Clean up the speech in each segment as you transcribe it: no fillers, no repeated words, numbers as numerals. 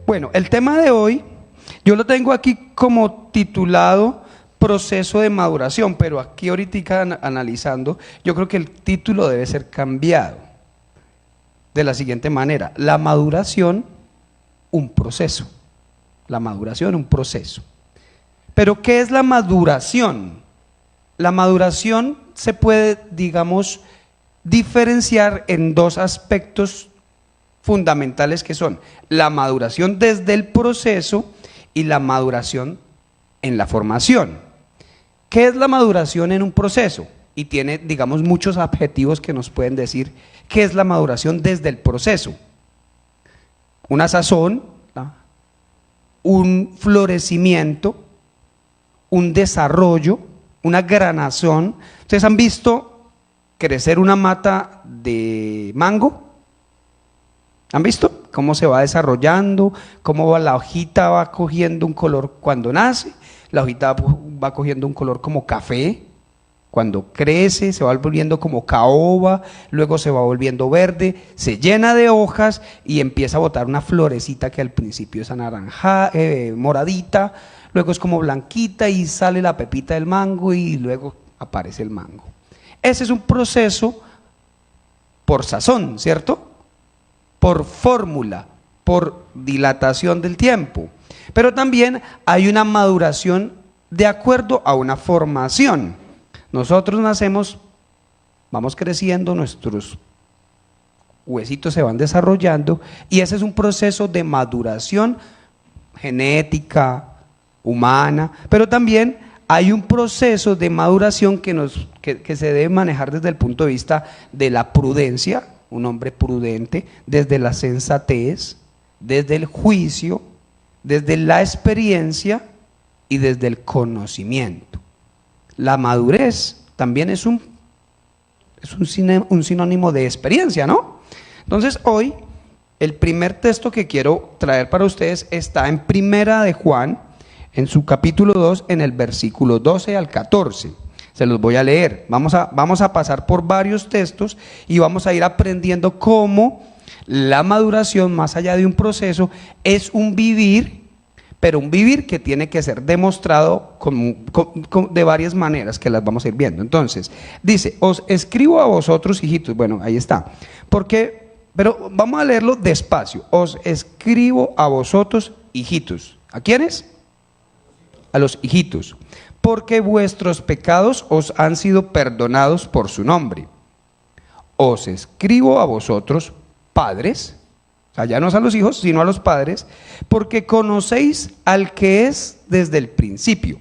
Bueno, el tema de hoy, yo lo tengo aquí como titulado proceso de maduración, pero aquí ahorita analizando, yo creo que el título debe ser cambiado de la siguiente manera: la maduración, un proceso. La maduración, un proceso. Pero ¿qué es la maduración? La maduración se puede, digamos, diferenciar en dos aspectos fundamentales, que son la maduración desde el proceso y la maduración en la formación. ¿Qué es la maduración en un proceso? Y tiene, digamos, muchos adjetivos que nos pueden decir qué es la maduración desde el proceso. Una sazón, ¿no? Un florecimiento, un desarrollo, una granación. ¿Ustedes han visto crecer una mata de mango? ¿Han visto cómo se va desarrollando? Cómo la hojita va cogiendo un color cuando nace, la hojita va cogiendo un color como café, cuando crece se va volviendo como caoba, luego se va volviendo verde, se llena de hojas y empieza a botar una florecita que al principio es anaranjada, moradita, luego es como blanquita y sale la pepita del mango y luego aparece el mango. Ese es un proceso por sazón, ¿cierto? Por fórmula, por dilatación del tiempo. Pero también hay una maduración de acuerdo a una formación. Nosotros nacemos, vamos creciendo, nuestros huesitos se van desarrollando y ese es un proceso de maduración genética, humana, pero también hay un proceso de maduración que se debe manejar desde el punto de vista de la prudencia, un hombre prudente, desde la sensatez, desde el juicio, desde la experiencia y desde el conocimiento. La madurez también es un sinónimo de experiencia, ¿no? Entonces hoy el primer texto que quiero traer para ustedes está en Primera de Juan, en su capítulo 2, en el versículo 12 al 14. Se los voy a leer. Vamos a pasar por varios textos y vamos a ir aprendiendo cómo la maduración, más allá de un proceso, es un vivir, pero un vivir que tiene que ser demostrado de varias maneras, que las vamos a ir viendo. Entonces, dice: os escribo a vosotros, hijitos. Bueno, ahí está. Pero vamos a leerlo despacio. Os escribo a vosotros, hijitos. ¿A quiénes? A los hijitos. Porque vuestros pecados os han sido perdonados por su nombre. Os escribo a vosotros, padres, o sea, ya no a los hijos, sino a los padres, porque conocéis al que es desde el principio.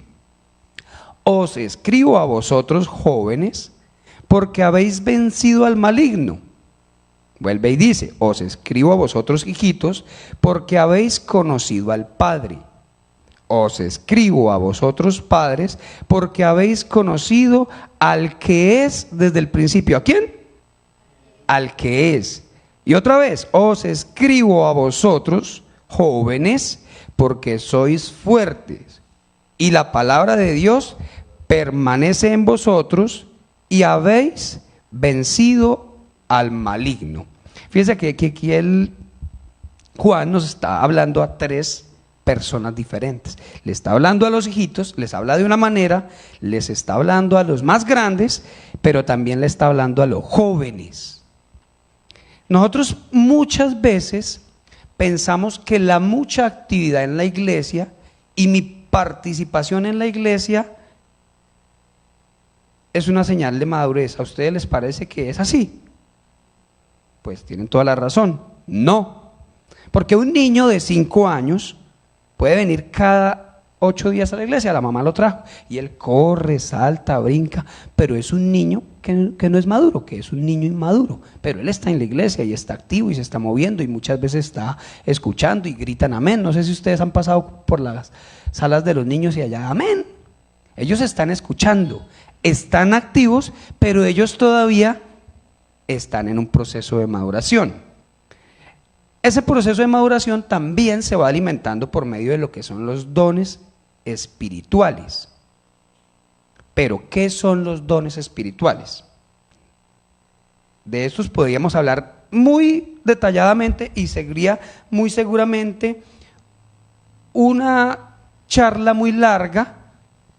Os escribo a vosotros, jóvenes, porque habéis vencido al maligno. Vuelve y dice: os escribo a vosotros, hijitos, porque habéis conocido al Padre. Os escribo a vosotros, padres, porque habéis conocido al que es desde el principio. ¿A quién? Al que es. Y otra vez: os escribo a vosotros, jóvenes, porque sois fuertes, y la palabra de Dios permanece en vosotros, y habéis vencido al maligno. Fíjense que aquí Juan nos está hablando a tres personas diferentes. Le está hablando a los hijitos, les habla de una manera, les está hablando a los más grandes, pero también le está hablando a los jóvenes. Nosotros muchas veces pensamos que la mucha actividad en la iglesia y mi participación en la iglesia es una señal de madurez. ¿A ustedes les parece que es así? Pues tienen toda la razón. No, porque un niño de 5 años puede venir cada 8 días a la iglesia, la mamá lo trajo, y él corre, salta, brinca, pero es un niño que no es maduro, que es un niño inmaduro, pero él está en la iglesia y está activo y se está moviendo y muchas veces está escuchando y gritan amén. No sé si ustedes han pasado por las salas de los niños y allá amén. Ellos están escuchando, están activos, pero ellos todavía están en un proceso de maduración. Ese proceso de maduración también se va alimentando por medio de lo que son los dones espirituales. Pero, ¿qué son los dones espirituales? De estos podríamos hablar muy detalladamente y sería muy seguramente una charla muy larga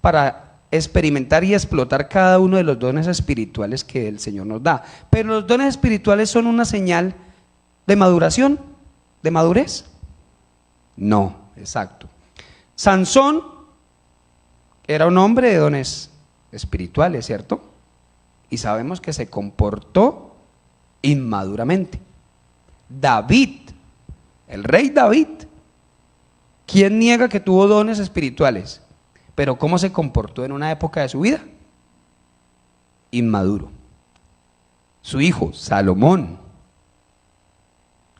para experimentar y explotar cada uno de los dones espirituales que el Señor nos da. Pero los dones espirituales son una señal de maduración, de madurez. No, exacto. Sansón era un hombre de dones espirituales, ¿cierto? Y sabemos que se comportó inmaduramente. David, el rey David, ¿quién niega que tuvo dones espirituales? Pero ¿cómo se comportó en una época de su vida? Inmaduro. Su hijo, Salomón,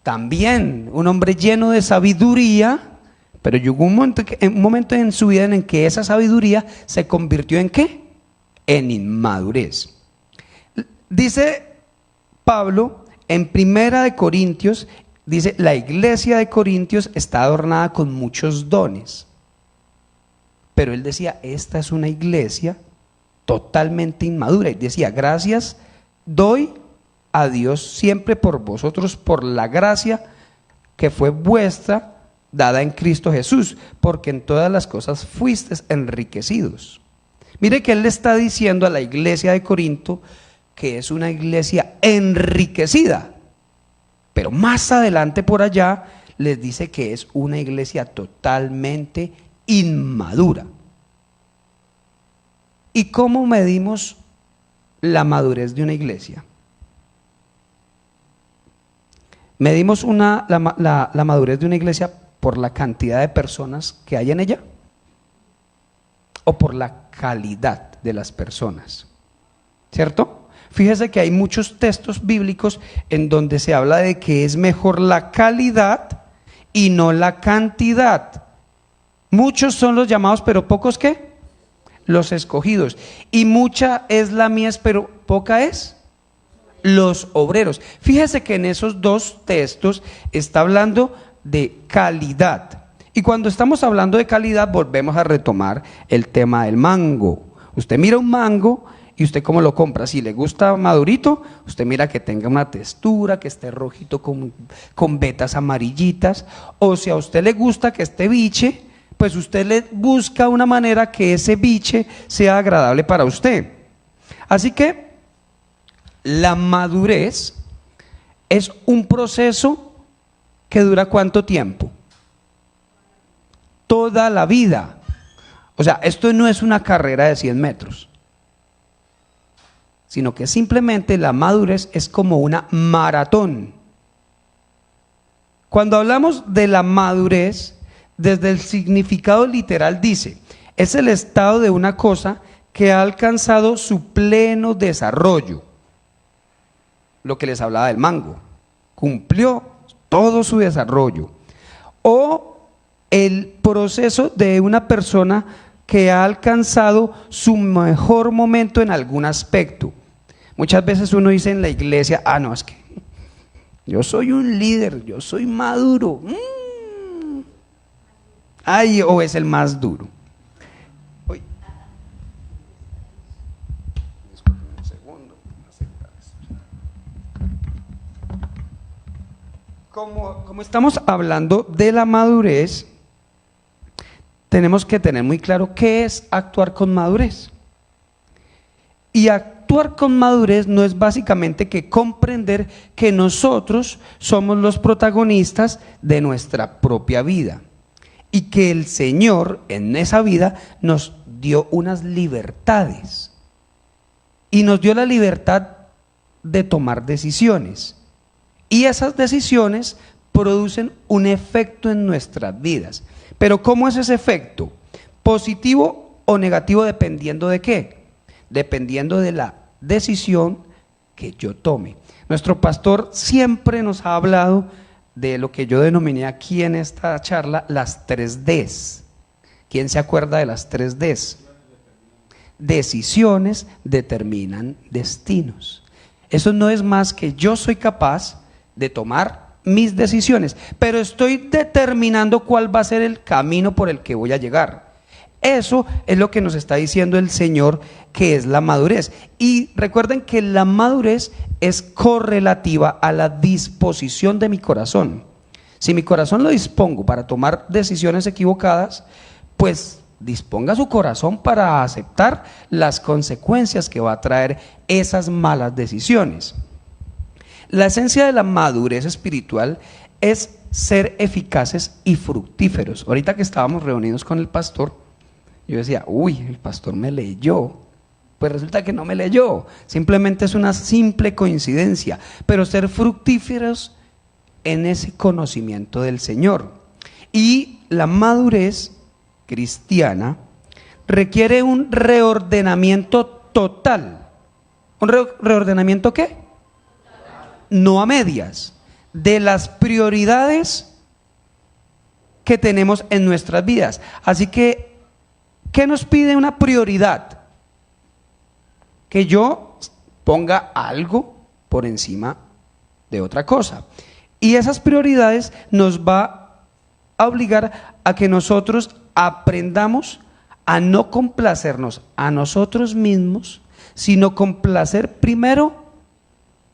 también un hombre lleno de sabiduría, pero llegó un momento en su vida en que esa sabiduría se convirtió ¿en qué? En inmadurez. Dice Pablo en Primera de Corintios, dice, la iglesia de Corintios está adornada con muchos dones. Pero él decía, esta es una iglesia totalmente inmadura. Y decía, gracias doy a Dios siempre por vosotros, por la gracia que fue vuestra, dada en Cristo Jesús, porque en todas las cosas fuisteis enriquecidos. Mire que él le está diciendo a la iglesia de Corinto que es una iglesia enriquecida, pero más adelante por allá les dice que es una iglesia totalmente inmadura. ¿Y cómo medimos la madurez de una iglesia? ¿Medimos la madurez de una iglesia por la cantidad de personas que hay en ella? ¿O por la calidad de las personas? ¿Cierto? Fíjese que hay muchos textos bíblicos en donde se habla de que es mejor la calidad y no la cantidad. Muchos son los llamados, pero pocos ¿qué? Los escogidos. Y mucha es la mies, pero poca es los obreros. Fíjese que en esos dos textos está hablando de calidad. Y cuando estamos hablando de calidad, volvemos a retomar el tema del mango. Usted mira un mango y usted cómo lo compra. Si le gusta madurito, usted mira que tenga una textura, que esté rojito con vetas amarillitas. O si a usted le gusta que esté biche, pues usted le busca una manera que ese biche sea agradable para usted. Así que la madurez es un proceso que dura ¿cuánto tiempo? Toda la vida. O sea, esto no es una carrera de 100 metros, sino que simplemente la madurez es como una maratón. Cuando hablamos de la madurez, desde el significado literal dice, es el estado de una cosa que ha alcanzado su pleno desarrollo. Lo que les hablaba del mango, cumplió todo su desarrollo. O el proceso de una persona que ha alcanzado su mejor momento en algún aspecto. Muchas veces uno dice en la iglesia, no, es que yo soy un líder, yo soy maduro. O es el más duro. Disculpen un segundo. Como estamos hablando de la madurez, tenemos que tener muy claro qué es actuar con madurez. Y actuar con madurez no es básicamente que comprender que nosotros somos los protagonistas de nuestra propia vida y que el Señor en esa vida nos dio unas libertades y nos dio la libertad de tomar decisiones, y esas decisiones producen un efecto en nuestras vidas. Pero ¿cómo es ese efecto? ¿Positivo o negativo dependiendo de qué? Dependiendo de la decisión que yo tome. Nuestro pastor siempre nos ha hablado de lo que yo denominé aquí en esta charla las 3Ds. ¿Quién se acuerda de las 3Ds? Decisiones determinan destinos. Eso no es más que yo soy capaz de tomar mis decisiones, pero estoy determinando cuál va a ser el camino por el que voy a llegar. Eso es lo que nos está diciendo el Señor, que es la madurez. Y recuerden que la madurez es correlativa a la disposición de mi corazón. Si mi corazón lo dispongo para tomar decisiones equivocadas, pues disponga su corazón para aceptar las consecuencias que va a traer esas malas decisiones. La esencia de la madurez espiritual es ser eficaces y fructíferos. Ahorita que estábamos reunidos con el pastor, yo decía, uy, el pastor me leyó. Pues resulta que no me leyó, simplemente es una simple coincidencia, pero ser fructíferos en ese conocimiento del Señor. Y la madurez cristiana requiere un reordenamiento total. ¿Un reordenamiento qué? No a medias, de las prioridades que tenemos en nuestras vidas. Así que, ¿qué nos pide una prioridad? Que yo ponga algo por encima de otra cosa. Y esas prioridades nos va a obligar a que nosotros aprendamos a no complacernos a nosotros mismos, sino complacer primero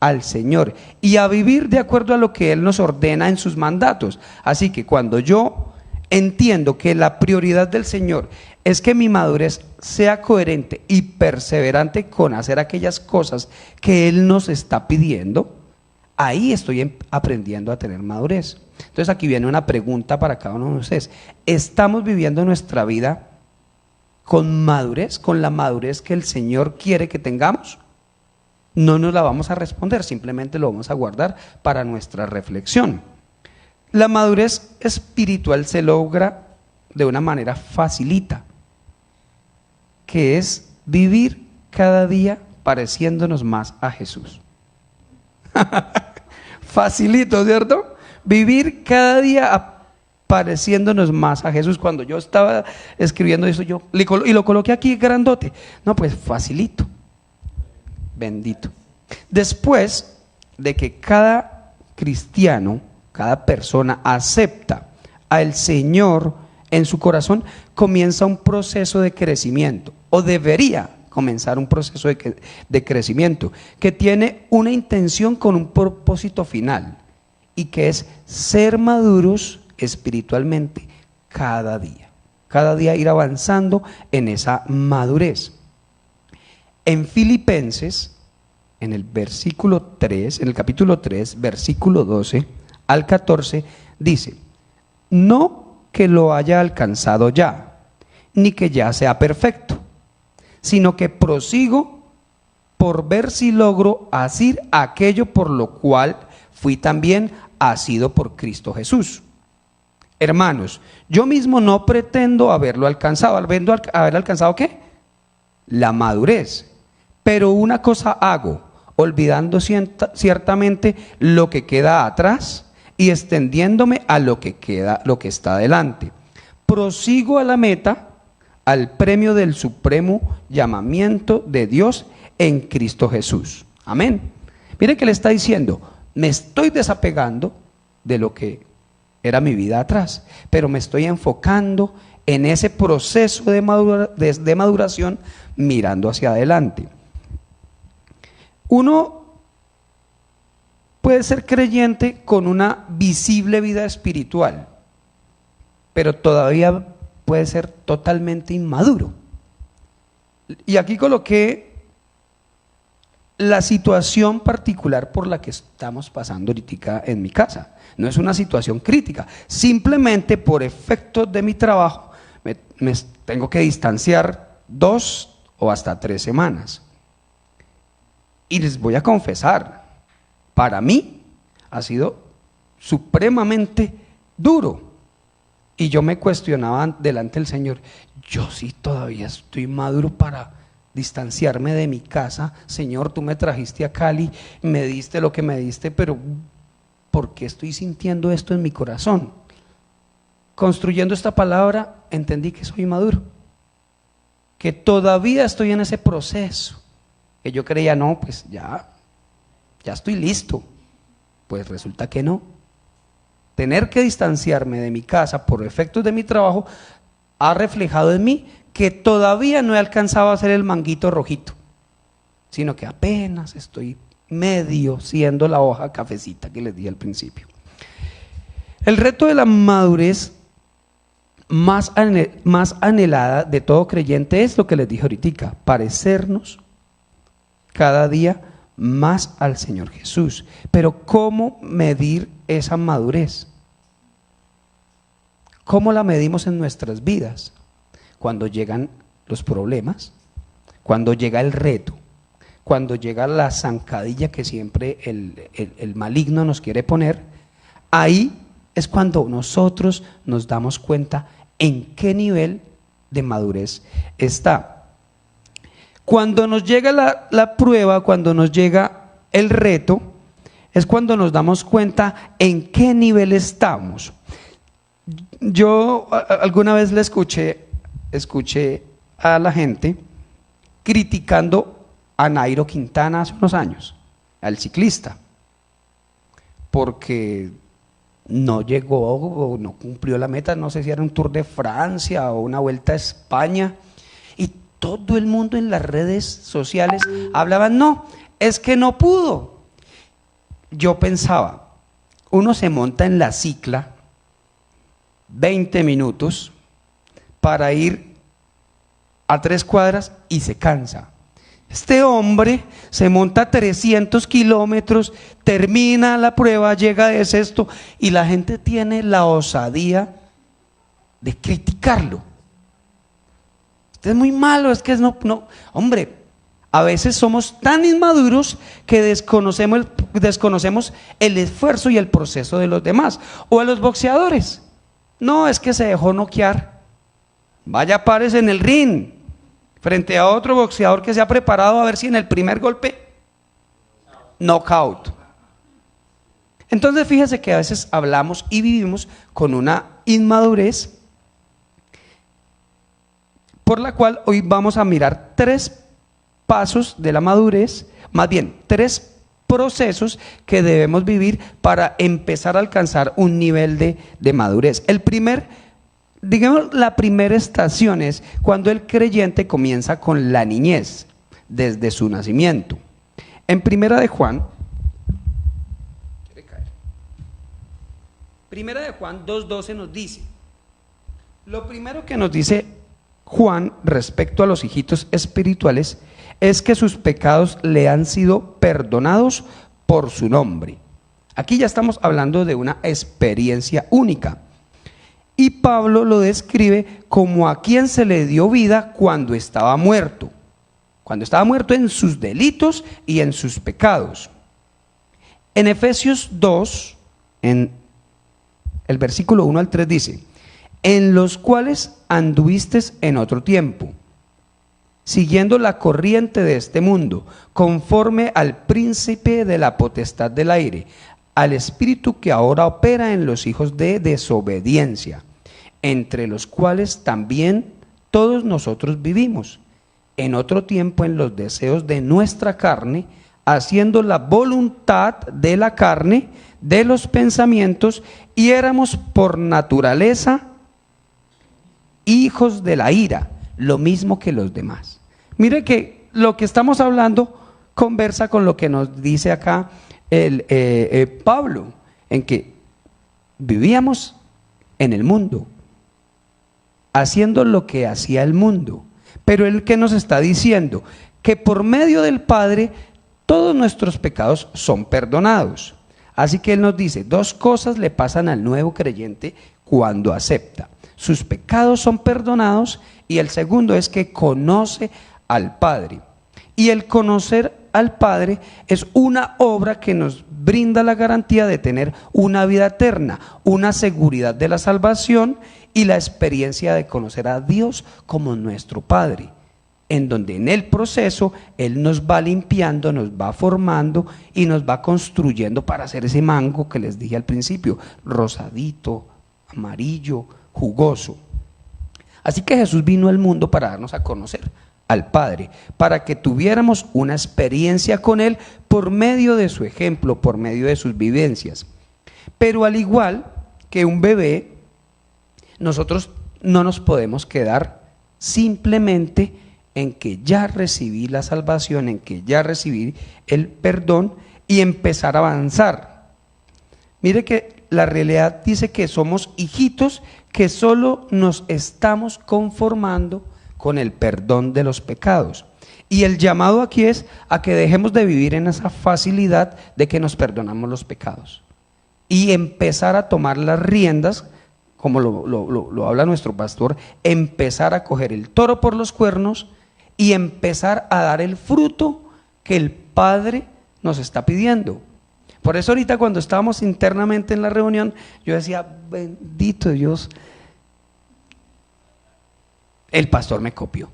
al Señor y a vivir de acuerdo a lo que Él nos ordena en sus mandatos. Así que cuando yo entiendo que la prioridad del Señor es que mi madurez sea coherente y perseverante con hacer aquellas cosas que Él nos está pidiendo, ahí estoy aprendiendo a tener madurez. Entonces aquí viene una pregunta para cada uno de ustedes. ¿Estamos viviendo nuestra vida con madurez, con la madurez que el Señor quiere que tengamos? No nos la vamos a responder, simplemente lo vamos a guardar para nuestra reflexión. La madurez espiritual se logra de una manera facilita, que es vivir cada día pareciéndonos más a Jesús. Facilito, ¿cierto? Vivir cada día pareciéndonos más a Jesús. Cuando yo estaba escribiendo eso, y lo coloqué aquí grandote. No, pues facilito. Bendito. Después de que cada cristiano, cada persona acepta al Señor en su corazón, comienza un proceso de crecimiento, o debería comenzar un proceso de crecimiento, que tiene una intención con un propósito final, y que es ser maduros espiritualmente cada día ir avanzando en esa madurez. En Filipenses, en el capítulo 3, versículo 12 al 14, dice: no que lo haya alcanzado ya, ni que ya sea perfecto, sino que prosigo por ver si logro hacer aquello por lo cual fui también asido por Cristo Jesús. Hermanos, yo mismo no pretendo haberlo alcanzado. ¿Haber alcanzado qué? La madurez. Pero una cosa hago, olvidando ciertamente lo que queda atrás y extendiéndome a lo que está adelante. Prosigo a la meta, al premio del supremo llamamiento de Dios en Cristo Jesús. Amén. Miren que le está diciendo: me estoy desapegando de lo que era mi vida atrás, pero me estoy enfocando en ese proceso de maduración, mirando hacia adelante. Uno puede ser creyente con una visible vida espiritual, pero todavía puede ser totalmente inmaduro. Y aquí coloqué la situación particular por la que estamos pasando ahorita en mi casa. No es una situación crítica, simplemente por efectos de mi trabajo me tengo que distanciar 2 o hasta 3 semanas. Y les voy a confesar, para mí ha sido supremamente duro. Y yo me cuestionaba delante del Señor: yo sí todavía estoy maduro para distanciarme de mi casa. Señor, tú me trajiste a Cali, me diste lo que me diste, pero ¿por qué estoy sintiendo esto en mi corazón? Construyendo esta palabra, entendí que soy maduro, que todavía estoy en ese proceso, que yo creía, no, pues ya estoy listo. Pues resulta que no. Tener que distanciarme de mi casa por efectos de mi trabajo ha reflejado en mí que todavía no he alcanzado a hacer el manguito rojito, sino que apenas estoy medio siendo la hoja cafecita que les di al principio. El reto de la madurez más anhelada de todo creyente es lo que les dije ahorita, parecernos cada día más al Señor Jesús. Pero ¿cómo medir esa madurez? ¿Cómo la medimos en nuestras vidas? Cuando llegan los problemas, cuando llega el reto, cuando llega la zancadilla que siempre el maligno nos quiere poner, ahí es cuando nosotros nos damos cuenta en qué nivel de madurez está. Cuando nos llega la prueba, cuando nos llega el reto, es cuando nos damos cuenta en qué nivel estamos. Yo alguna vez le escuché a la gente criticando a Nairo Quintana hace unos años, al ciclista, porque no llegó o no cumplió la meta, no sé si era un Tour de Francia o una Vuelta a España, y todo el mundo en las redes sociales hablaban, no, es que no pudo. Yo pensaba, uno se monta en la cicla 20 minutos para ir a 3 cuadras y se cansa. Este hombre se monta 300 kilómetros, termina la prueba, llega de sexto y la gente tiene la osadía de criticarlo. Usted es muy malo, es que no, hombre, a veces somos tan inmaduros que desconocemos el esfuerzo y el proceso de los demás. O a los boxeadores, no, es que se dejó noquear, vaya, párese en el ring frente a otro boxeador que se ha preparado a ver si en el primer golpe, knockout. Entonces fíjese que a veces hablamos y vivimos con una inmadurez, por la cual hoy vamos a mirar 3 pasos de la madurez, más bien 3 procesos que debemos vivir para empezar a alcanzar un nivel de madurez. La primera estación es cuando el creyente comienza con la niñez, desde su nacimiento. En Primera de Juan 2:12 nos dice, lo primero que nos dice Juan respecto a los hijitos espirituales es que sus pecados le han sido perdonados por su nombre. Aquí ya estamos hablando de una experiencia única. Y Pablo lo describe como a quien se le dio vida cuando estaba muerto en sus delitos y en sus pecados. En Efesios 2, en el versículo 1 al 3 dice, en los cuales anduvisteis en otro tiempo, siguiendo la corriente de este mundo, conforme al príncipe de la potestad del aire, al espíritu que ahora opera en los hijos de desobediencia, entre los cuales también todos nosotros vivimos, en otro tiempo en los deseos de nuestra carne, haciendo la voluntad de la carne, de los pensamientos, y éramos por naturaleza hijos de la ira, lo mismo que los demás. Mire que lo que estamos hablando conversa con lo que nos dice acá Pablo, en que vivíamos en el mundo, haciendo lo que hacía el mundo, pero él que nos está diciendo que por medio del Padre todos nuestros pecados son perdonados. Así que él nos dice, 2 cosas le pasan al nuevo creyente cuando acepta: sus pecados son perdonados, y el segundo es que conoce al Padre. Y el conocer al Padre es una obra que nos brinda la garantía de tener una vida eterna, una seguridad de la salvación y la experiencia de conocer a Dios como nuestro Padre, en donde en el proceso Él nos va limpiando, nos va formando y nos va construyendo para hacer ese mango que les dije al principio, rosadito, amarillo, jugoso. Así que Jesús vino al mundo para darnos a conocer al Padre, para que tuviéramos una experiencia con Él por medio de su ejemplo, por medio de sus vivencias. Pero al igual que un bebé, nosotros no nos podemos quedar simplemente en que ya recibí la salvación, en que ya recibí el perdón y empezar a avanzar. Mire que la realidad dice que somos hijitos que solo nos estamos conformando con el perdón de los pecados. Y el llamado aquí es a que dejemos de vivir en esa facilidad de que nos perdonamos los pecados y empezar a tomar las riendas, como lo habla nuestro pastor, empezar a coger el toro por los cuernos y empezar a dar el fruto que el Padre nos está pidiendo. Por eso ahorita cuando estábamos internamente en la reunión, yo decía, bendito Dios, el pastor me copió.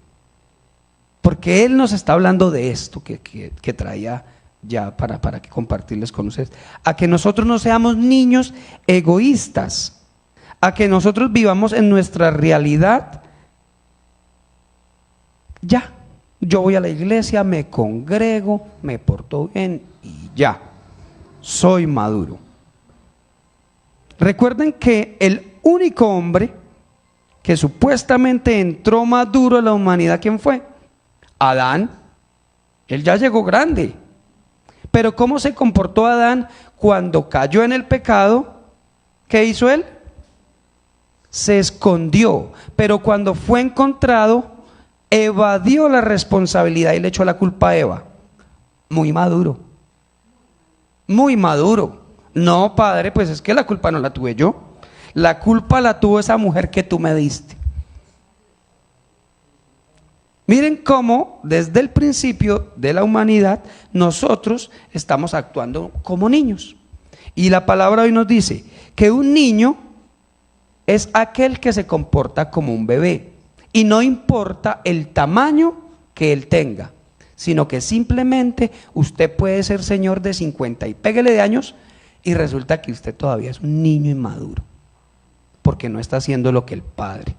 Porque él nos está hablando de esto que traía ya para que compartirles con ustedes. A que nosotros no seamos niños egoístas, a que nosotros vivamos en nuestra realidad. Ya, yo voy a la iglesia, me congrego, me porto bien y ya, soy maduro. Recuerden que el único hombre que supuestamente entró maduro a la humanidad, ¿quién fue? Adán. Él ya llegó grande. Pero ¿cómo se comportó Adán cuando cayó en el pecado? ¿Qué hizo él? Se escondió. Pero cuando fue encontrado, evadió la responsabilidad y le echó la culpa a Eva. Muy maduro. Muy maduro. No, padre, pues es que la culpa no la tuve yo. La culpa la tuvo esa mujer que tú me diste. Miren cómo desde el principio de la humanidad nosotros estamos actuando como niños. Y la palabra hoy nos dice que un niño es aquel que se comporta como un bebé. Y no importa el tamaño que él tenga, sino que simplemente usted puede ser señor de 50 y péguele de años y resulta que usted todavía es un niño inmaduro, porque no está haciendo lo que el padre.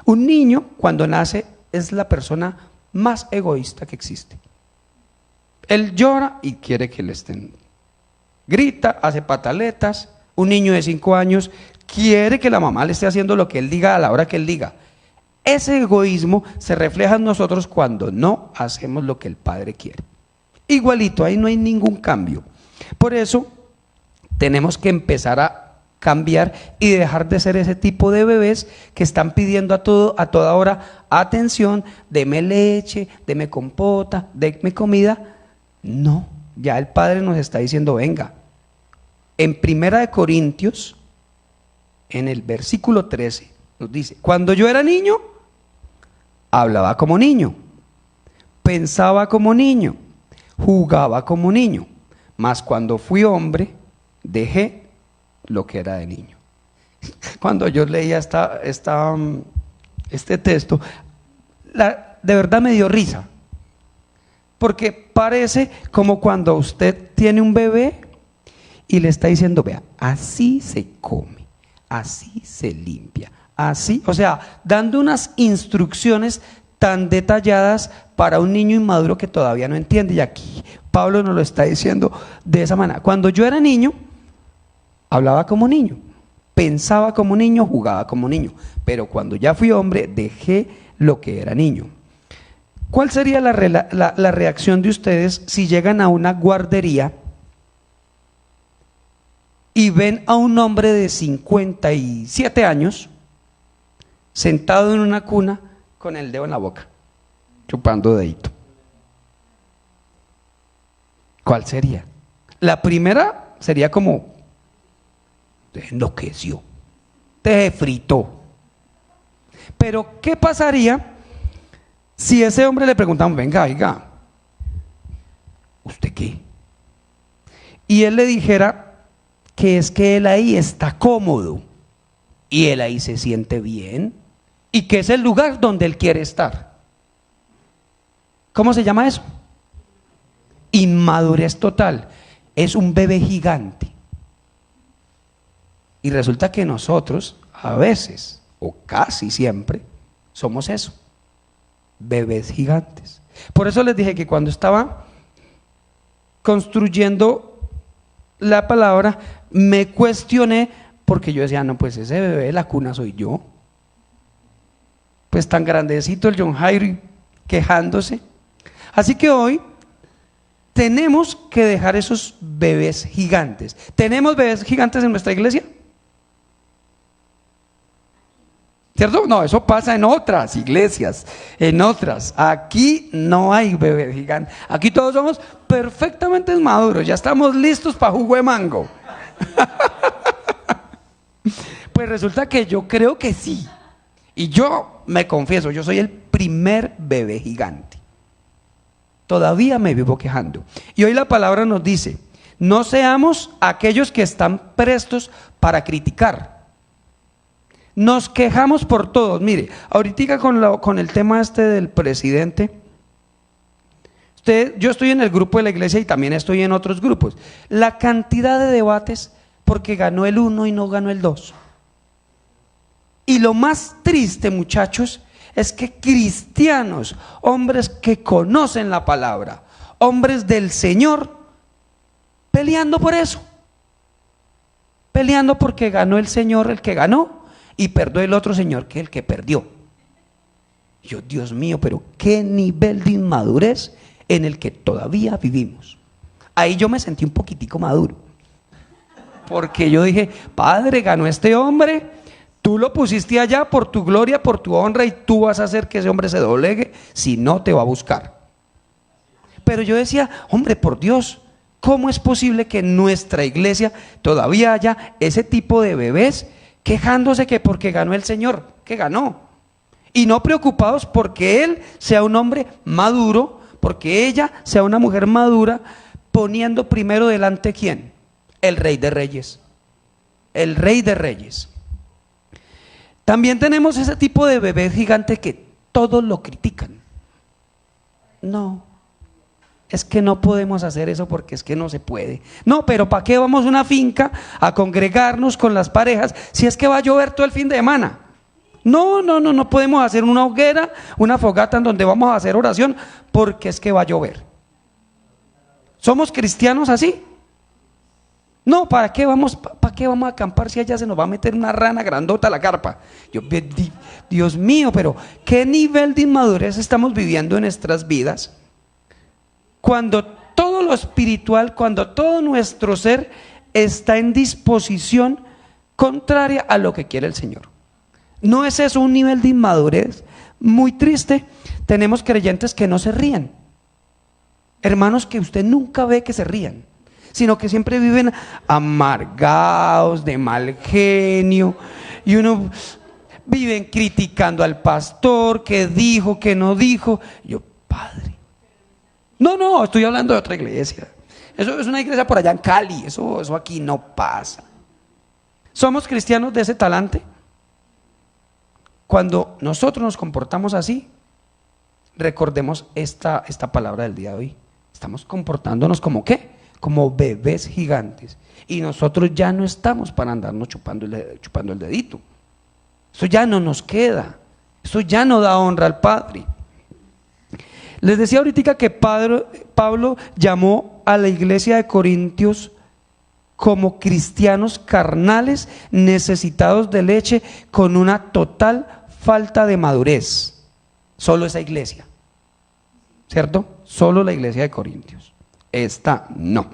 Un niño cuando nace es la persona más egoísta que existe. Él llora y quiere que le estén. Grita, hace pataletas. Un niño de 5 años quiere que la mamá le esté haciendo lo que él diga a la hora que él diga. Ese egoísmo se refleja en nosotros cuando no hacemos lo que el padre quiere. Igualito, ahí no hay ningún cambio. Por eso tenemos que empezar a cambiar y dejar de ser ese tipo de bebés que están pidiendo a toda hora atención, deme leche, deme compota, deme comida. No, ya el Padre nos está diciendo, venga. En 1 Corintios, en el versículo 13, nos dice, cuando yo era niño, hablaba como niño, pensaba como niño, jugaba como niño, mas cuando fui hombre, dejé lo que era de niño. Cuando yo leía este texto, de verdad me dio risa, porque parece como cuando usted tiene un bebé y le está diciendo, vea, así se come, así se limpia, así, o sea, dando unas instrucciones tan detalladas para un niño inmaduro que todavía no entiende. Y aquí Pablo nos lo está diciendo de esa manera. Cuando yo era niño, hablaba como niño, pensaba como niño, jugaba como niño, pero cuando ya fui hombre dejé lo que era niño. ¿Cuál sería la reacción de ustedes si llegan a una guardería y ven a un hombre de 57 años sentado en una cuna con el dedo en la boca, chupando dedito? ¿Cuál sería? La primera sería como, te enloqueció, te fritó. Pero ¿qué pasaría si ese hombre le preguntaban, venga, oiga, ¿usted qué? Y él le dijera que es que él ahí está cómodo y él ahí se siente bien y que es el lugar donde él quiere estar. ¿Cómo se llama eso? Inmadurez total. Es un bebé gigante. Y resulta que nosotros, a veces, o casi siempre, somos eso, bebés gigantes. Por eso les dije que cuando estaba construyendo la palabra, me cuestioné, porque yo decía, no, pues ese bebé de la cuna soy yo. Pues tan grandecito el John Jairo quejándose. Así que hoy tenemos que dejar esos bebés gigantes. ¿Tenemos bebés gigantes en nuestra iglesia? ¿Cierto? No, eso pasa en otras iglesias, en otras. Aquí no hay bebés gigantes. Aquí todos somos perfectamente maduros, ya estamos listos para jugo de mango. Pues resulta que yo creo que sí. Y yo me confieso, yo soy el primer bebé gigante. Todavía me vivo quejando. Y hoy la palabra nos dice, no seamos aquellos que están prestos para criticar. Nos quejamos por todos. Mire, ahorita con el tema este del presidente, yo estoy en el grupo de la iglesia y también estoy en otros grupos. La cantidad de debates porque ganó el 1 y no ganó el 2. Y lo más triste, muchachos, es que cristianos, hombres que conocen la palabra, hombres del Señor, peleando por eso. Peleando porque ganó el Señor el que ganó y perdió el otro señor que el que perdió. Yo, Dios mío, pero qué nivel de inmadurez en el que todavía vivimos. Ahí yo me sentí un poquitico maduro. Porque yo dije, Padre, ganó este hombre, tú lo pusiste allá por tu gloria, por tu honra, y tú vas a hacer que ese hombre se doblegue, si no te va a buscar. Pero yo decía, hombre, por Dios, ¿cómo es posible que en nuestra iglesia todavía haya ese tipo de bebés quejándose que porque ganó el Señor, que ganó? Y no preocupados porque él sea un hombre maduro, porque ella sea una mujer madura, poniendo primero delante ¿quién? El Rey de Reyes. El Rey de Reyes. También tenemos ese tipo de bebé gigante que todos lo critican. No, es que no podemos hacer eso porque es que no se puede. No, pero ¿para qué vamos a una finca a congregarnos con las parejas si es que va a llover todo el fin de semana? No podemos hacer una hoguera, una fogata en donde vamos a hacer oración porque es que va a llover. ¿Somos cristianos así? No, ¿para qué vamos a acampar si allá se nos va a meter una rana grandota a la carpa? Dios mío, pero ¿qué nivel de inmadurez estamos viviendo en nuestras vidas? Cuando todo lo espiritual, cuando todo nuestro ser está en disposición contraria a lo que quiere el Señor. ¿No es eso un nivel de inmadurez muy triste? Tenemos creyentes que no se ríen. Hermanos que usted nunca ve que se rían, sino que siempre viven amargados, de mal genio, y uno viven criticando al pastor, que dijo, que no dijo. Yo, Padre, no, estoy hablando de otra iglesia. Eso es una iglesia por allá en Cali, eso aquí no pasa. ¿Somos cristianos de ese talante? Cuando nosotros nos comportamos así, recordemos esta palabra del día de hoy. Estamos comportándonos como ¿qué? Como bebés gigantes. Y nosotros ya no estamos para andarnos chupando el dedito. Eso ya no nos queda. Eso ya no da honra al Padre. Les decía ahorita que Pablo llamó a la iglesia de Corintios como cristianos carnales necesitados de leche con una total falta de madurez. Solo esa iglesia, ¿cierto? Solo la iglesia de Corintios. Esta no.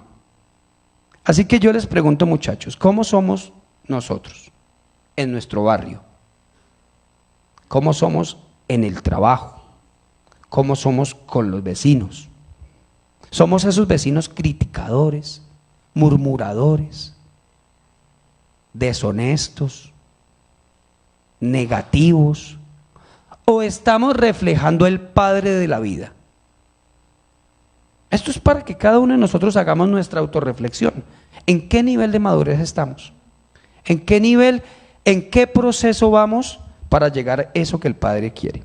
Así que yo les pregunto, muchachos, ¿cómo somos nosotros en nuestro barrio? ¿Cómo somos en el trabajo? ¿Cómo somos con los vecinos? ¿Somos esos vecinos criticadores, murmuradores, deshonestos, negativos? ¿O estamos reflejando el Padre de la vida? Esto es para que cada uno de nosotros hagamos nuestra autorreflexión. ¿En qué nivel de madurez estamos? ¿En qué nivel, en qué proceso vamos para llegar a eso que el Padre quiere?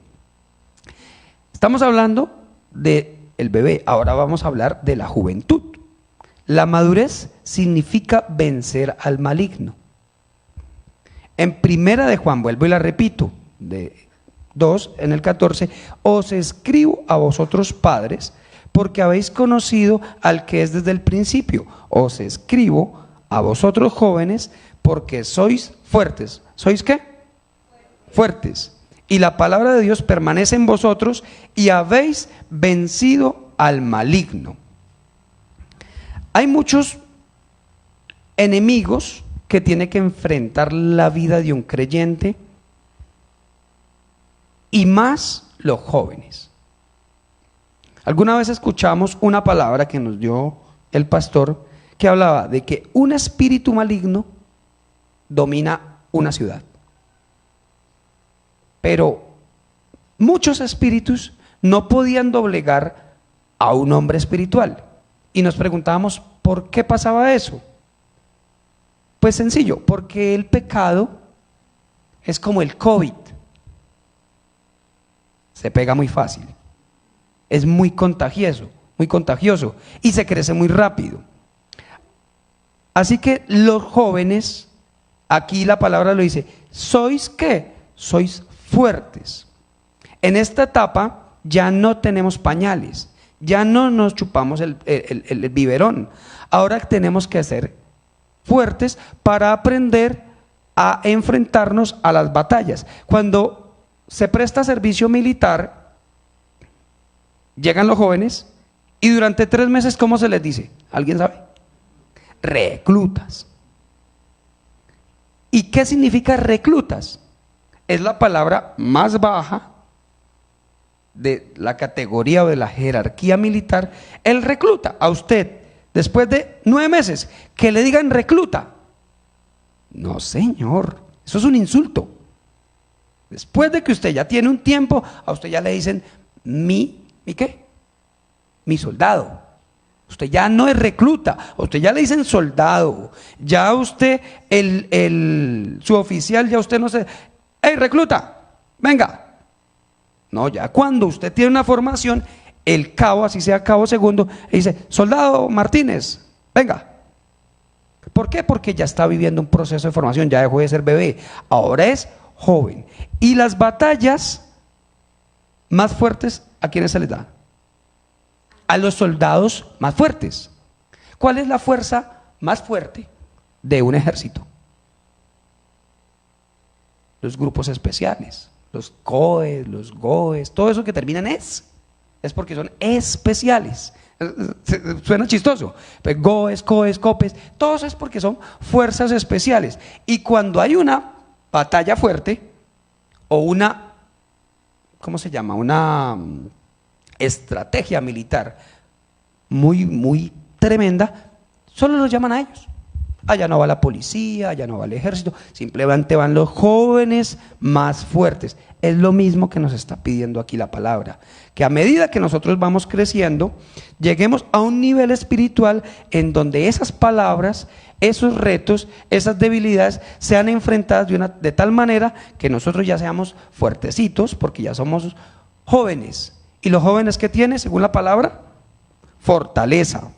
Estamos hablando del bebé, ahora vamos a hablar de la juventud. La madurez significa vencer al maligno. En primera de Juan, vuelvo y la repito, de 2 en el 14, os escribo a vosotros padres, porque habéis conocido al que es desde el principio. Os escribo a vosotros jóvenes, porque sois fuertes. ¿Sois qué? Fuertes. Y la palabra de Dios permanece en vosotros y habéis vencido al maligno. Hay muchos enemigos que tiene que enfrentar la vida de un creyente, y más los jóvenes. Alguna vez escuchamos una palabra que nos dio el pastor que hablaba de que un espíritu maligno domina una ciudad. Pero muchos espíritus no podían doblegar a un hombre espiritual. Y nos preguntábamos, ¿por qué pasaba eso? Pues sencillo, porque el pecado es como el COVID. Se pega muy fácil. Es muy contagioso y se crece muy rápido. Así que los jóvenes, aquí la palabra lo dice, ¿sois qué? Sois fuertes. En esta etapa ya no tenemos pañales, ya no nos chupamos el biberón. Ahora tenemos que ser fuertes para aprender a enfrentarnos a las batallas. Cuando se presta servicio militar, llegan los jóvenes y durante 3 meses, ¿cómo se les dice? ¿Alguien sabe? Reclutas. ¿Y qué significa reclutas? Es la palabra más baja de la categoría o de la jerarquía militar. El recluta. A usted, después de 9 meses, que le digan recluta. No, señor, eso es un insulto. Después de que usted ya tiene un tiempo, a usted ya le dicen ¿mi qué? Mi soldado. Usted ya no es recluta, a usted ya le dicen soldado. Ya usted, su oficial, ya usted no se... ¡Hey, recluta! ¡Venga! No, ya cuando usted tiene una formación, el cabo, así sea cabo segundo, le dice, soldado Martínez, venga. ¿Por qué? Porque ya está viviendo un proceso de formación, ya dejó de ser bebé, ahora es joven. Y las batallas más fuertes, ¿a quiénes se les da? A los soldados más fuertes. ¿Cuál es la fuerza más fuerte de un ejército? Los grupos especiales, los COES, los GOES, todo eso que termina en es porque son especiales. Suena chistoso, pero GOES, COES, COPES, todo eso es porque son fuerzas especiales. Y cuando hay una batalla fuerte o una, ¿cómo se llama? Una estrategia militar muy tremenda, solo los llaman a ellos. Allá no va la policía, allá no va el ejército, simplemente van los jóvenes más fuertes. Es lo mismo que nos está pidiendo aquí la palabra, que a medida que nosotros vamos creciendo, lleguemos a un nivel espiritual en donde esas palabras, esos retos, esas debilidades sean enfrentadas de tal manera que nosotros ya seamos fuertecitos, porque ya somos jóvenes. ¿Y los jóvenes qué tienen según la palabra? Fortaleza.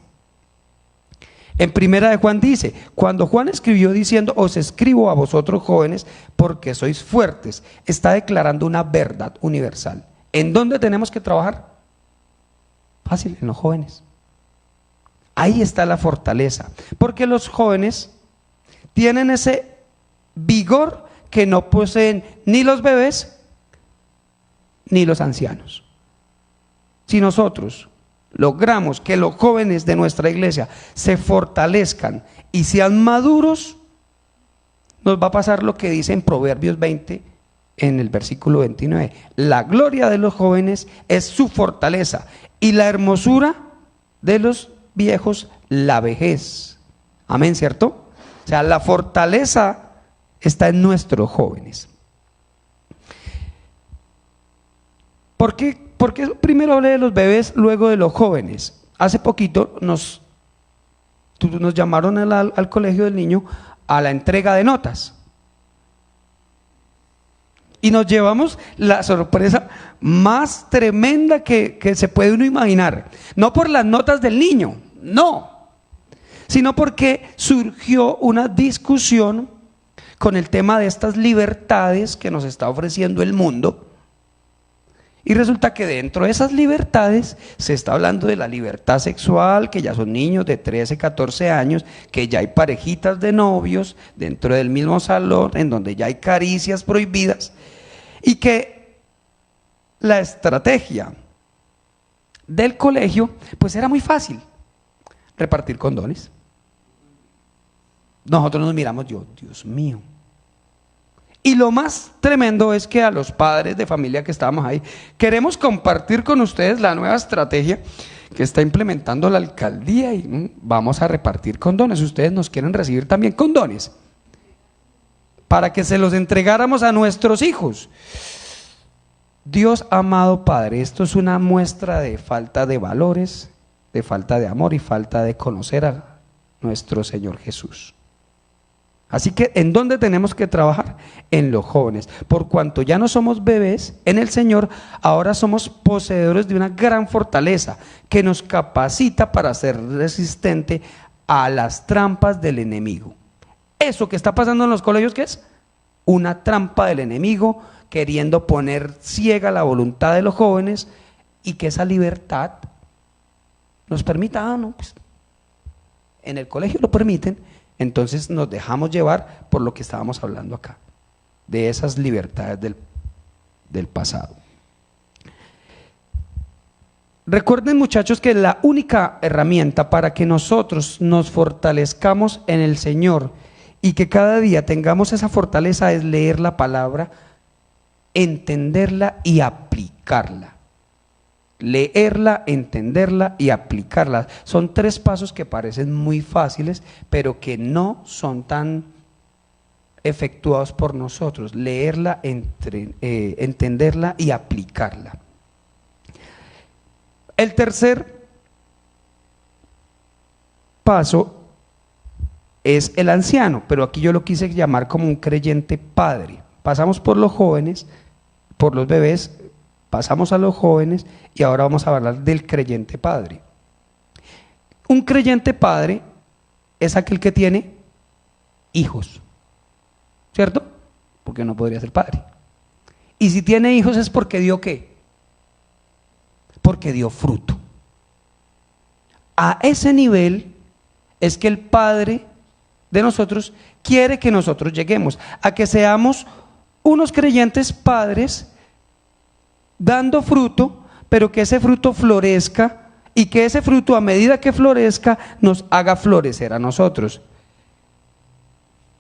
En primera de Juan dice, cuando Juan escribió diciendo, os escribo a vosotros jóvenes porque sois fuertes, está declarando una verdad universal. ¿En dónde tenemos que trabajar? Fácil, en los jóvenes. Ahí está la fortaleza, porque los jóvenes tienen ese vigor que no poseen ni los bebés ni los ancianos. Si nosotros logramos que los jóvenes de nuestra iglesia se fortalezcan y sean maduros, nos va a pasar lo que dice en Proverbios 20 en el versículo 29. La gloria de los jóvenes es su fortaleza y la hermosura de los viejos la vejez. Amén, ¿cierto? O sea, la fortaleza está en nuestros jóvenes. ¿Por qué primero hablé de los bebés, luego de los jóvenes? Hace poquito nos llamaron al colegio del niño a la entrega de notas. Y nos llevamos la sorpresa más tremenda que se puede uno imaginar. No por las notas del niño, no. Sino porque surgió una discusión con el tema de estas libertades que nos está ofreciendo el mundo. Y resulta que dentro de esas libertades se está hablando de la libertad sexual, que ya son niños de 13, 14 años, que ya hay parejitas de novios dentro del mismo salón, en donde ya hay caricias prohibidas, y que la estrategia del colegio pues era muy fácil. Repartir condones. Nosotros nos miramos, Dios mío. Y lo más tremendo es que a los padres de familia que estábamos ahí, queremos compartir con ustedes la nueva estrategia que está implementando la alcaldía y vamos a repartir condones. Ustedes nos quieren recibir también condones para que se los entregáramos a nuestros hijos. Dios amado Padre, esto es una muestra de falta de valores, de falta de amor y falta de conocer a nuestro Señor Jesús. Así que, ¿en dónde tenemos que trabajar? En los jóvenes. Por cuanto ya no somos bebés en el Señor, ahora somos poseedores de una gran fortaleza que nos capacita para ser resistente a las trampas del enemigo. Eso que está pasando en los colegios, ¿qué es? Una trampa del enemigo queriendo poner ciega la voluntad de los jóvenes y que esa libertad nos permita, pues, en el colegio lo permiten. Entonces nos dejamos llevar por lo que estábamos hablando acá, de esas libertades del pasado. Recuerden, muchachos, que la única herramienta para que nosotros nos fortalezcamos en el Señor y que cada día tengamos esa fortaleza es leer la palabra, entenderla y aplicarla. Leerla, entenderla y aplicarla. Son 3 pasos que parecen muy fáciles, pero que no son tan efectuados por nosotros. Leerla, entenderla y aplicarla. El tercer paso es el anciano, pero aquí yo lo quise llamar como un creyente padre. Pasamos por los jóvenes, por los bebés, pasamos a los jóvenes y ahora vamos a hablar del creyente padre. Un creyente padre es aquel que tiene hijos, ¿cierto? Porque no podría ser padre. Y si tiene hijos es porque dio ¿qué? Porque dio fruto. A ese nivel es que el Padre de nosotros quiere que nosotros lleguemos, a que seamos unos creyentes padres dando fruto, pero que ese fruto florezca y que ese fruto, a medida que florezca, nos haga florecer a nosotros.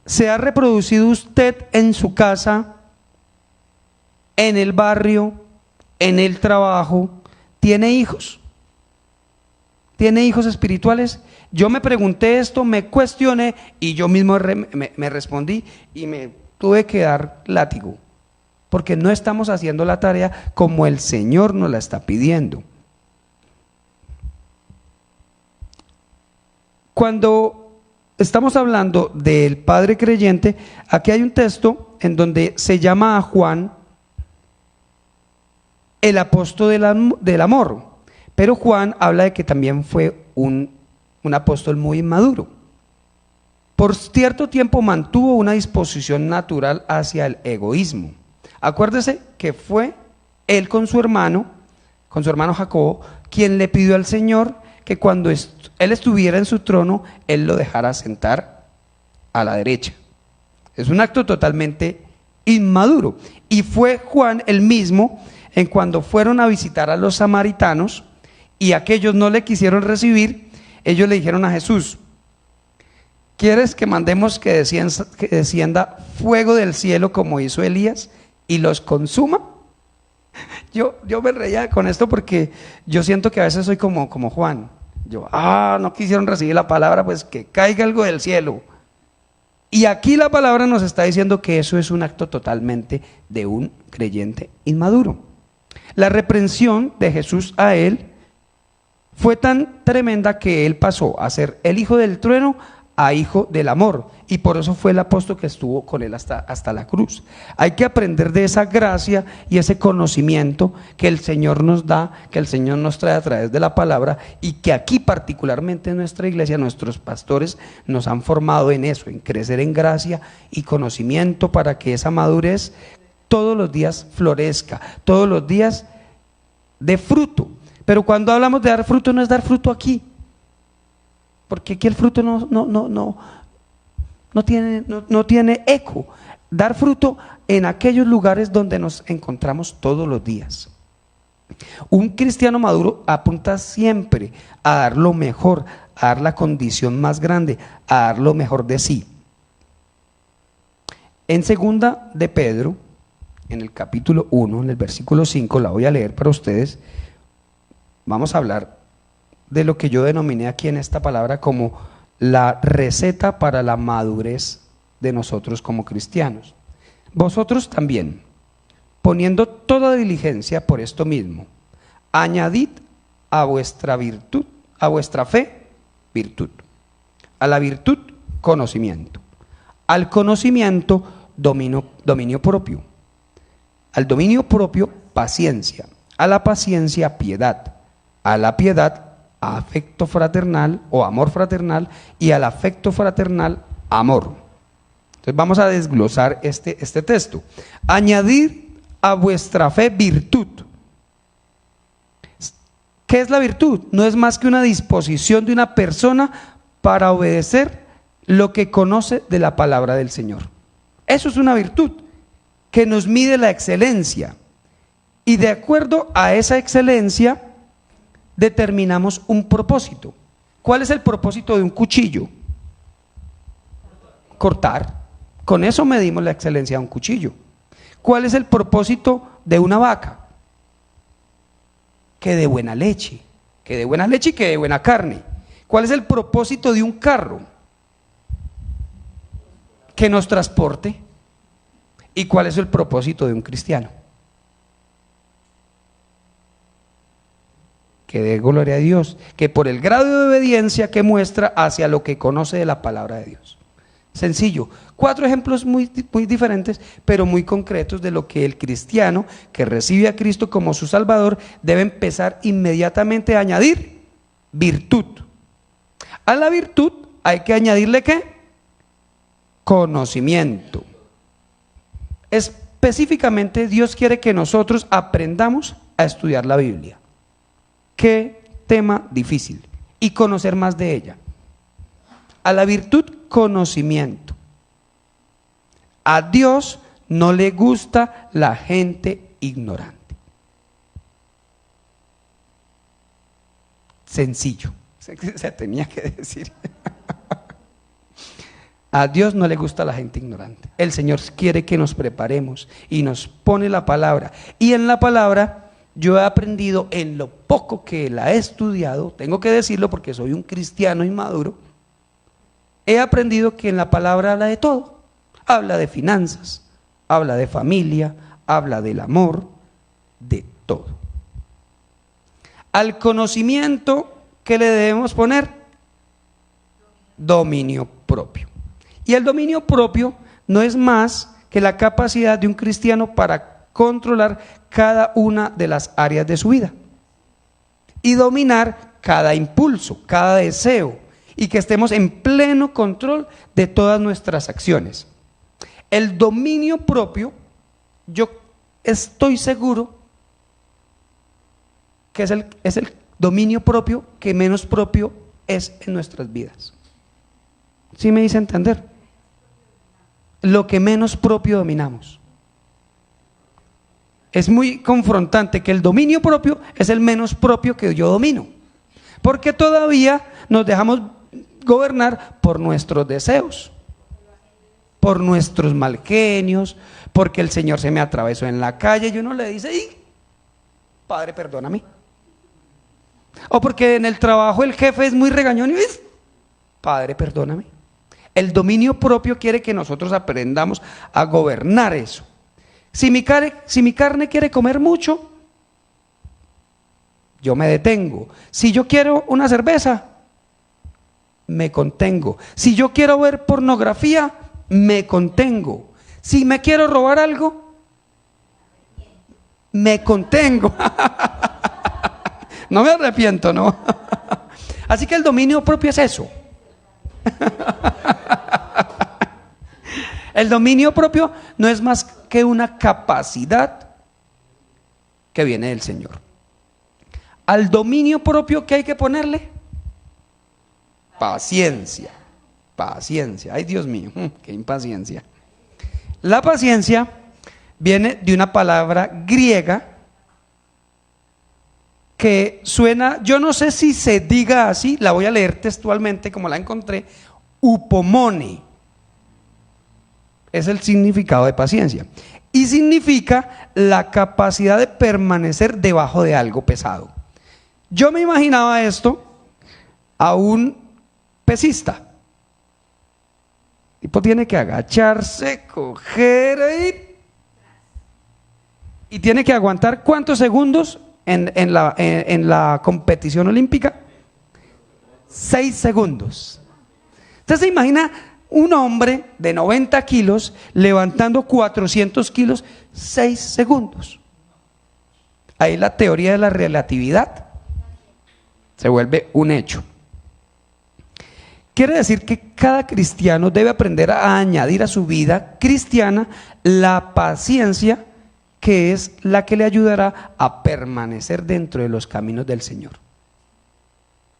¿Se ha reproducido usted en su casa, en el barrio, en el trabajo? ¿Tiene hijos? ¿Tiene hijos espirituales? Yo me pregunté esto, me cuestioné y yo mismo me respondí y me tuve que dar látigo, porque no estamos haciendo la tarea como el Señor nos la está pidiendo. Cuando estamos hablando del Padre creyente, aquí hay un texto en donde se llama a Juan el apóstol del amor, pero Juan habla de que también fue un apóstol muy inmaduro. Por cierto tiempo mantuvo una disposición natural hacia el egoísmo. Acuérdese que fue él con su hermano Jacobo, quien le pidió al Señor que cuando él estuviera en su trono, él lo dejara sentar a la derecha. Es un acto totalmente inmaduro. Y fue Juan el mismo en cuando fueron a visitar a los samaritanos y aquellos no le quisieron recibir, ellos le dijeron a Jesús: ¿quieres que mandemos que descienda fuego del cielo como hizo Elías y los consuma? Yo me reía con esto porque yo siento que a veces soy como Juan. No quisieron recibir la palabra, pues que caiga algo del cielo. Y aquí la palabra nos está diciendo que eso es un acto totalmente de un creyente inmaduro. La reprensión de Jesús a él fue tan tremenda que él pasó a ser el hijo del trueno a hijo del amor, y por eso fue el apóstol que estuvo con él hasta la cruz. Hay que aprender de esa gracia y ese conocimiento que el Señor nos da, que el Señor nos trae a través de la palabra, y que aquí particularmente en nuestra iglesia nuestros pastores nos han formado en eso, en crecer en gracia y conocimiento para que esa madurez todos los días florezca, todos los días dé fruto. Pero cuando hablamos de dar fruto, no es dar fruto aquí, porque aquí el fruto no tiene eco. Dar fruto en aquellos lugares donde nos encontramos todos los días. Un cristiano maduro apunta siempre a dar lo mejor, a dar la condición más grande, a dar lo mejor de sí. En segunda de Pedro, en el capítulo 1, en el versículo 5, la voy a leer para ustedes, vamos a hablar de lo que yo denominé aquí en esta palabra como la receta para la madurez de nosotros como cristianos. Vosotros también, poniendo toda diligencia por esto mismo, añadid a vuestra virtud, a vuestra fe, virtud, a la virtud, conocimiento, al conocimiento, dominio propio, al dominio propio, paciencia, a la paciencia, piedad, a la piedad, afecto fraternal o amor fraternal, y al afecto fraternal, amor. Entonces vamos a desglosar este texto. Añadir a vuestra fe virtud. ¿Qué es la virtud? No es más que una disposición de una persona para obedecer lo que conoce de la palabra del Señor. Eso es una virtud que nos mide la excelencia, y de acuerdo a esa excelencia determinamos un propósito. ¿Cuál es el propósito de un cuchillo? Cortar. Con eso medimos la excelencia de un cuchillo. ¿Cuál es el propósito de una vaca? Que dé buena leche, que dé buena leche y que dé buena carne. ¿Cuál es el propósito de un carro? Que nos transporte. ¿Y cuál es el propósito de un cristiano? Que dé gloria a Dios, que por el grado de obediencia que muestra hacia lo que conoce de la palabra de Dios. Sencillo, 4 ejemplos muy diferentes, pero muy concretos de lo que el cristiano que recibe a Cristo como su Salvador debe empezar inmediatamente a añadir virtud. A la virtud hay que añadirle ¿qué? Conocimiento. Específicamente, Dios quiere que nosotros aprendamos a estudiar la Biblia. Qué tema difícil, y conocer más de ella. A la virtud, conocimiento. A Dios no le gusta la gente ignorante. Sencillo, se tenía que decir. A Dios no le gusta la gente ignorante. El Señor quiere que nos preparemos y nos pone la palabra. Y en la palabra yo he aprendido, en lo poco que la he estudiado, tengo que decirlo porque soy un cristiano inmaduro, he aprendido que en la palabra habla de todo. Habla de finanzas, habla de familia, habla del amor, de todo. Al conocimiento, ¿qué le debemos poner? Dominio propio. Y el dominio propio no es más que la capacidad de un cristiano para controlar cada una de las áreas de su vida y dominar cada impulso, cada deseo, y que estemos en pleno control de todas nuestras acciones. El dominio propio, yo estoy seguro que es el dominio propio que menos propio es en nuestras vidas. ¿Sí me hice entender? Lo que menos propio dominamos. Es muy confrontante que el dominio propio es el menos propio que yo domino, porque todavía nos dejamos gobernar por nuestros deseos, por nuestros mal genios, porque el Señor se me atravesó en la calle y uno le dice, ¡y! Padre, perdóname. O porque en el trabajo el jefe es muy regañón y dice, Padre, perdóname. El dominio propio quiere que nosotros aprendamos a gobernar eso. Si mi carne quiere comer mucho, yo me detengo. Si yo quiero una cerveza, me contengo. Si yo quiero ver pornografía, me contengo. Si me quiero robar algo, me contengo. No me arrepiento, ¿no? Así que el dominio propio es eso. El dominio propio no es más que una capacidad que viene del Señor. Al dominio propio, ¿qué hay que ponerle? Paciencia. Paciencia. Ay, Dios mío, qué impaciencia. La paciencia viene de una palabra griega que suena, yo no sé si se diga así, la voy a leer textualmente como la encontré, upomone. Es el significado de paciencia. Y significa la capacidad de permanecer debajo de algo pesado. Yo me imaginaba esto a un pesista. El tipo tiene que agacharse, coger y tiene que aguantar ¿cuántos segundos en la competición olímpica? 6 segundos. Usted se imagina un hombre de 90 kilos levantando 400 kilos 6 segundos. Ahí la teoría de la relatividad se vuelve un hecho. Quiere decir que cada cristiano debe aprender a añadir a su vida cristiana la paciencia, que es la que le ayudará a permanecer dentro de los caminos del Señor.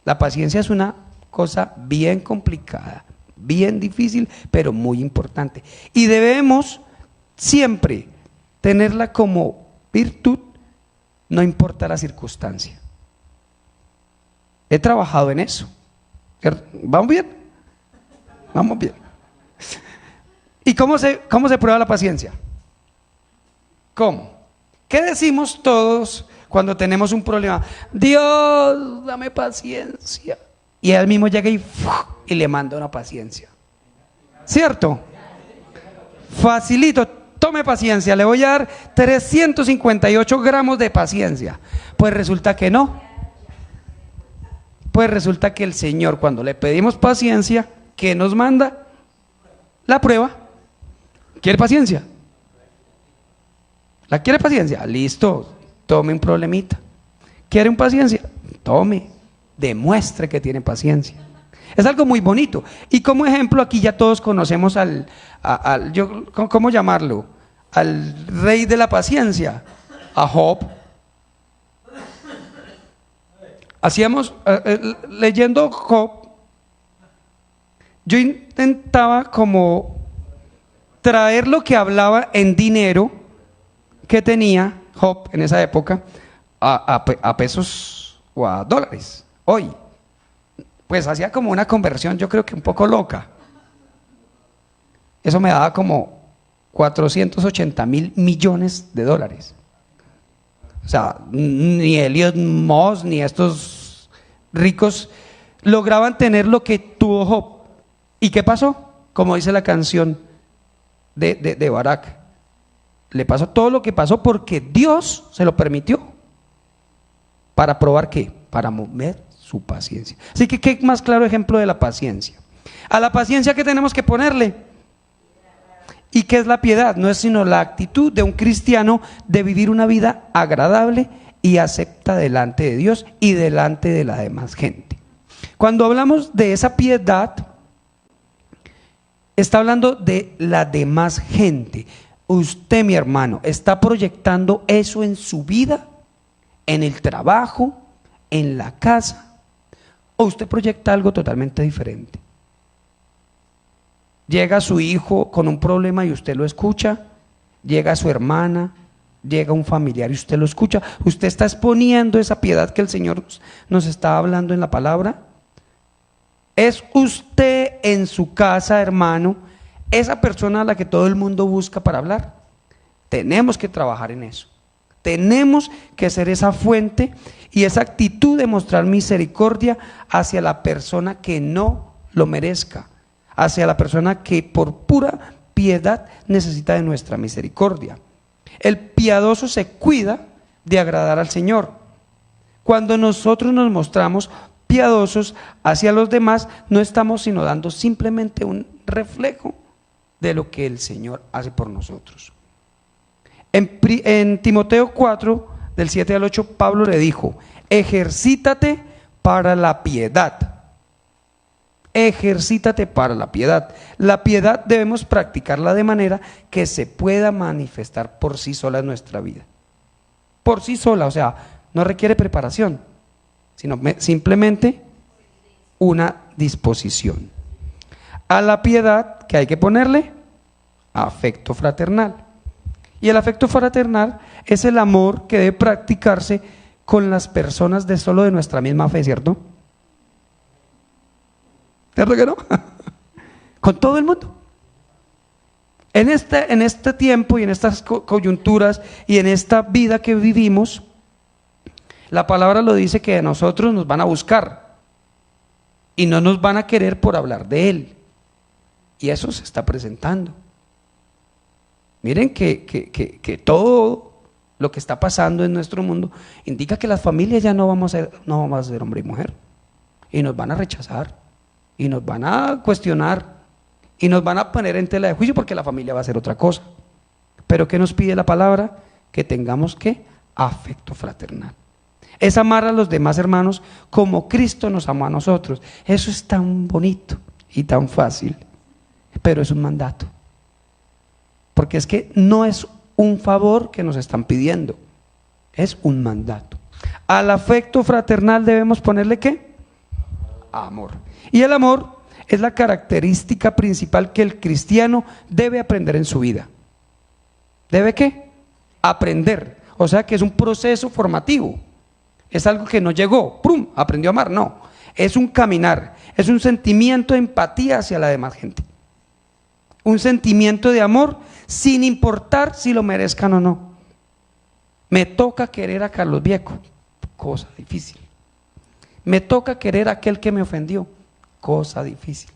La paciencia es una cosa bien complicada, bien difícil, pero muy importante. Y debemos siempre tenerla como virtud, no importa la circunstancia. He trabajado en eso. ¿Vamos bien? Vamos bien. ¿Y cómo se prueba la paciencia? ¿Cómo? ¿Qué decimos todos cuando tenemos un problema? Dios, dame paciencia. Y él mismo llega y le manda una paciencia. ¿Cierto? Facilito, tome paciencia, le voy a dar 358 gramos de paciencia. Pues resulta que no. Pues resulta que el Señor, cuando le pedimos paciencia, ¿qué nos manda? La prueba. ¿Quiere paciencia? ¿La quiere paciencia? Listo, tome un problemita. ¿Quiere un paciencia? Tome, demuestre que tiene paciencia. Es algo muy bonito. Y como ejemplo, aquí ya todos conocemos ¿cómo llamarlo? Al rey de la paciencia, a Job. Hacíamos, leyendo Job, yo intentaba como traer lo que hablaba en dinero que tenía Job en esa época a pesos o a dólares. Hoy, pues hacía como una conversión, yo creo que un poco loca. Eso me daba como 480.000 millones de dólares. O sea, ni Elliot Moss ni estos ricos lograban tener lo que tuvo Job. ¿Y qué pasó? Como dice la canción de Barak, le pasó todo lo que pasó porque Dios se lo permitió. ¿Para probar qué? Para mover su paciencia. Así que, ¿qué más claro ejemplo de la paciencia? A la paciencia, ¿qué tenemos que ponerle? ¿Y qué es la piedad? No es sino la actitud de un cristiano de vivir una vida agradable y acepta delante de Dios y delante de la demás gente. Cuando hablamos de esa piedad, está hablando de la demás gente. Usted, mi hermano, ¿está proyectando eso en su vida? ¿En el trabajo? ¿En la casa? ¿O usted proyecta algo totalmente diferente? Llega su hijo con un problema y usted lo escucha, llega su hermana, llega un familiar y usted lo escucha. ¿Usted está exponiendo esa piedad que el Señor nos está hablando en la palabra? ¿Es usted en su casa, hermano, esa persona a la que todo el mundo busca para hablar? Tenemos que trabajar en eso. Tenemos que ser esa fuente y esa actitud de mostrar misericordia hacia la persona que no lo merezca, hacia la persona que por pura piedad necesita de nuestra misericordia. El piadoso se cuida de agradar al Señor. Cuando nosotros nos mostramos piadosos hacia los demás, no estamos sino dando simplemente un reflejo de lo que el Señor hace por nosotros. En Timoteo 4, del 7 al 8, Pablo le dijo: ejercítate para la piedad. Ejercítate para la piedad. La piedad debemos practicarla de manera que se pueda manifestar por sí sola en nuestra vida. Por sí sola, o sea, no requiere preparación, sino simplemente una disposición. A la piedad, ¿qué hay que ponerle? Afecto fraternal. Y el afecto fraternal es el amor que debe practicarse con las personas de solo de nuestra misma fe, ¿cierto? ¿Cierto que no? Con todo el mundo. En este tiempo y en estas coyunturas y en esta vida que vivimos, la palabra lo dice que a nosotros nos van a buscar y no nos van a querer por hablar de Él. Y eso se está presentando. Miren que todo lo que está pasando en nuestro mundo indica que las familias ya no vamos a ser hombre y mujer. Y nos van a rechazar, y nos van a cuestionar, y nos van a poner en tela de juicio porque la familia va a ser otra cosa. Pero ¿qué nos pide la palabra? Que tengamos ¿qué? Afecto fraternal. Es amar a los demás hermanos como Cristo nos amó a nosotros. Eso es tan bonito y tan fácil, pero es un mandato. Porque es que no es un favor que nos están pidiendo, es un mandato. Al afecto fraternal debemos ponerle ¿qué? Amor. Y el amor es la característica principal que el cristiano debe aprender en su vida. ¿Debe qué? Aprender. O sea que es un proceso formativo. Es algo que no llegó, ¡prum!, aprendió a amar. No, es un caminar, es un sentimiento de empatía hacia la demás gente. Un sentimiento de amor sin importar si lo merezcan o no. Me toca querer a Carlos Vieco, cosa difícil. Me toca querer a aquel que me ofendió, cosa difícil.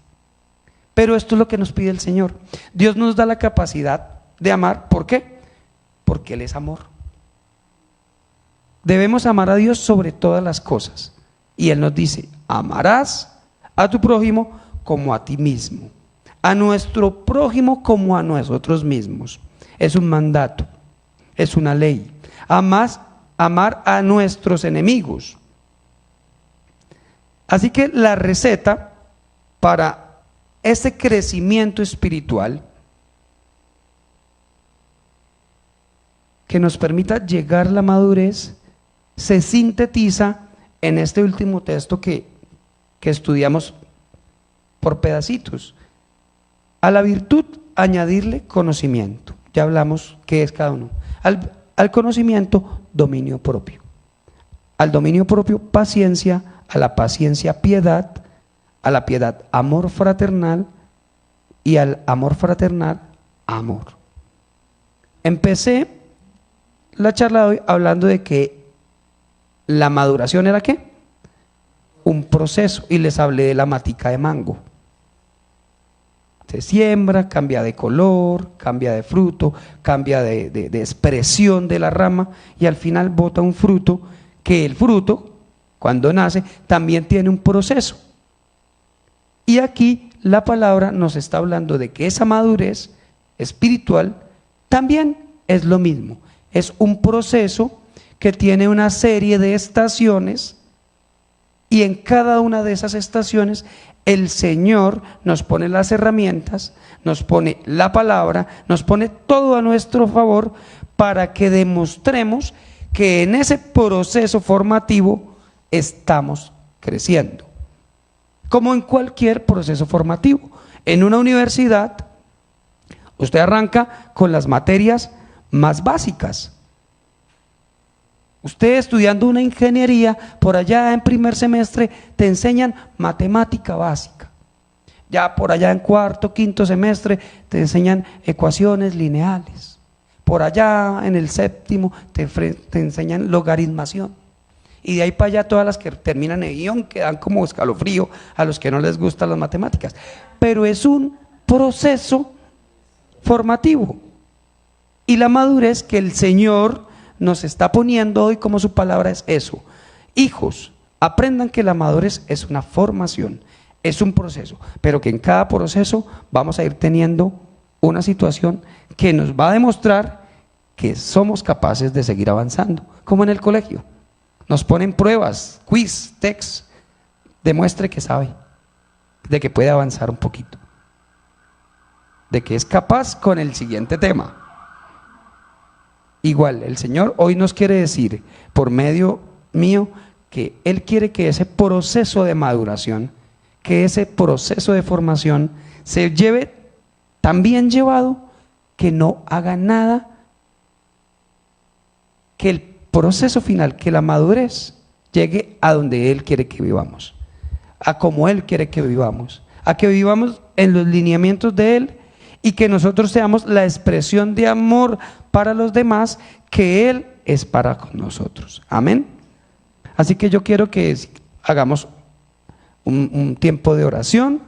Pero esto es lo que nos pide el Señor. Dios nos da la capacidad de amar. ¿Por qué? Porque Él es amor. Debemos amar a Dios sobre todas las cosas. Y Él nos dice, amarás a tu prójimo como a ti mismo. A nuestro prójimo como a nosotros mismos. Es un mandato, es una ley. Amar a nuestros enemigos. Así que la receta para ese crecimiento espiritual que nos permita llegar a la madurez se sintetiza en este último texto que estudiamos por pedacitos. A la virtud añadirle conocimiento. Ya hablamos qué es cada uno. Al conocimiento, dominio propio. Al dominio propio, paciencia. A la paciencia, piedad. A la piedad, amor fraternal. Y al amor fraternal, amor. Empecé la charla de hoy hablando de que la maduración era ¿qué? Un proceso. Y les hablé de la matica de mango. Se siembra, cambia de color, cambia de fruto, cambia de expresión de la rama y al final bota un fruto, que el fruto, cuando nace, también tiene un proceso. Y aquí la palabra nos está hablando de que esa madurez espiritual también es lo mismo. Es un proceso que tiene una serie de estaciones y en cada una de esas estaciones el Señor nos pone las herramientas, nos pone la palabra, nos pone todo a nuestro favor para que demostremos que en ese proceso formativo estamos creciendo. Como en cualquier proceso formativo. En una universidad, usted arranca con las materias más básicas. Usted estudiando una ingeniería, por allá en primer semestre te enseñan matemática básica. Ya por allá en cuarto, quinto semestre te enseñan ecuaciones lineales. Por allá en el séptimo te enseñan logaritmación. Y de ahí para allá todas las que terminan en guión que dan como escalofrío a los que no les gustan las matemáticas. Pero es un proceso formativo. Y la madurez que el Señor nos está poniendo hoy como su palabra es eso. Hijos, aprendan que la madurez es una formación, es un proceso, pero que en cada proceso vamos a ir teniendo una situación que nos va a demostrar que somos capaces de seguir avanzando, como en el colegio. Nos ponen pruebas, quiz, test, demuestre que sabe, de que puede avanzar un poquito, de que es capaz con el siguiente tema. Igual, el Señor hoy nos quiere decir, por medio mío, que Él quiere que ese proceso de maduración, que ese proceso de formación se lleve tan bien llevado que no haga nada que el proceso final, que la madurez llegue a donde Él quiere que vivamos, a como Él quiere que vivamos, a que vivamos en los lineamientos de Él y que nosotros seamos la expresión de amor para los demás que Él es para con nosotros. Amén. Así que yo quiero que hagamos un tiempo de oración,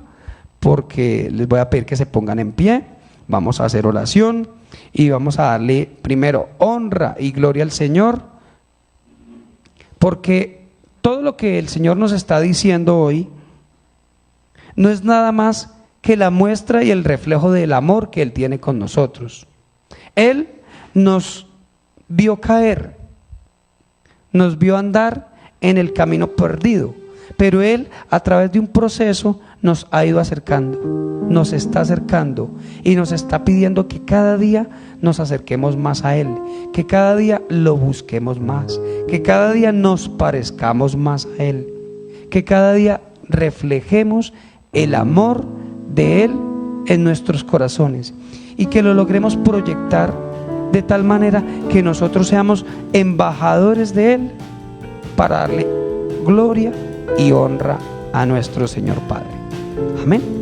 porque les voy a pedir que se pongan en pie. Vamos a hacer oración y vamos a darle primero honra y gloria al Señor, porque todo lo que el Señor nos está diciendo hoy no es nada más que la muestra y el reflejo del amor que Él tiene con nosotros. Él nos vio caer, nos vio andar en el camino perdido, pero Él a través de un proceso nos ha ido acercando, nos está acercando y nos está pidiendo que cada día nos acerquemos más a Él, que cada día lo busquemos más, que cada día nos parezcamos más a Él, que cada día reflejemos el amor de Él en nuestros corazones y que lo logremos proyectar de tal manera que nosotros seamos embajadores de Él para darle gloria y honra a nuestro Señor Padre. Amén.